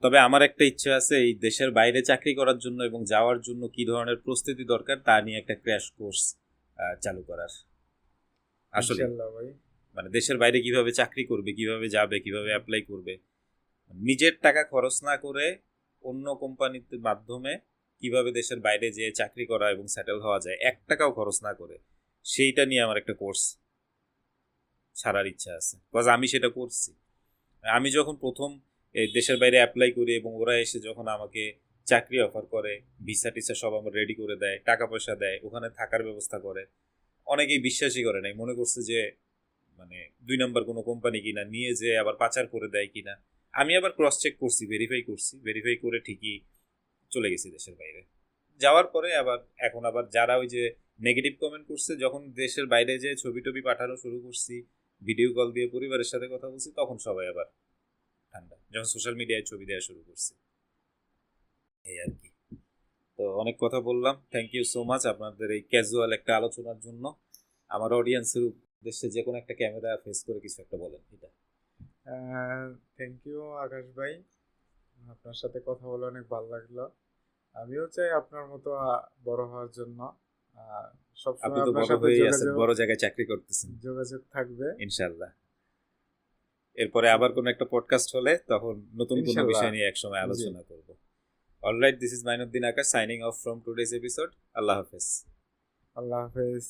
তবে আমার একটা ইচ্ছা আছে এই দেশের বাইরে চাকরি করার জন্য এবং যাওয়ার জন্য কি ধরনের প্রস্তুতি দরকার তা নিয়ে একটা ক্র্যাশ কোর্স চালু করার। আসলে ইনশাল্লাহ ভাই। মানে দেশের বাইরে কিভাবে চাকরি করবে, কিভাবে যাবে, কিভাবে অ্যাপ্লাই করবে, নিজের টাকা খরচ না করে অন্য কোম্পানির মাধ্যমে কিভাবে দেশের বাইরে যেয়ে চাকরি করা এবং সেটেল হওয়া যায় 1 টাকাও খরচ না করে, সেইটা নিয়ে আমার একটা কোর্স ছাড়ার ইচ্ছা আছে। বিকজ আমি সেটা করছি। আমি যখন প্রথম এই দেশের বাইরে অ্যাপ্লাই করি এবং ওরা এসে যখন আমাকে চাকরি অফার করে, ভিসা টিসা সব আমার রেডি করে দেয়, টাকা পয়সা দেয়, ওখানে থাকার ব্যবস্থা করে, অনেকেই বিশ্বাসই করে নাই, মনে করছে যে মানে 2 নম্বর কোনো কোম্পানি কিনা, নিয়ে যে আবার পাচার করে দেয় কিনা। আমি আবার ক্রস চেক করছি, ভেরিফাই করে ঠিকই চলে গেছি দেশের বাইরে। যাওয়ার পরে আবার এখন আবার যারা ওই যে নেগেটিভ কমেন্ট করছে, যখন দেশের বাইরে যে ছবি টবি পাঠানো শুরু করছি, ভিডিও কল দিয়ে পরিবারের সাথে কথা বলছি, তখন সবাই আবার ঠান্ডা, যখন সোশ্যাল মিডিয়ায় ছবি দেওয়া শুরু করছি। এই আর কি। তো অনেক কথা বললাম, থ্যাংক ইউ সো মাচ আপনাদের এই ক্যাজুয়াল একটা আলোচনার জন্য। আমার অডিয়েন্সের উদ্দেশ্যে যে কোনো একটা ক্যামেরা ফেস করে কিছু একটা বলেন এটা। থ্যাংক ইউ আকাশ ভাই, আপনার সাথে কথা বলে অনেক ভালো লাগলো। আমিও চাই আপনার মতো বড় হওয়ার জন্য। আহ, আপনি সবসময় তো আপনার বড় সাথে হয়ে আছেন, যোগাযোগ বড় জায়গায় চাকরি করতেছেন যোগাযোগ থাকবে ইনশাল্লাহ। এরপরে আবার কোনো একটা পডকাস্ট হলে তখন নতুন কোনো ইনশাল্লাহ। বিষয় নিয়ে একসময় জি, আলোচনা করব। Alright, this is Mainuddin Akash signing off from today's episode. Allah হাফেজ। আল্লাহ হাফেজ।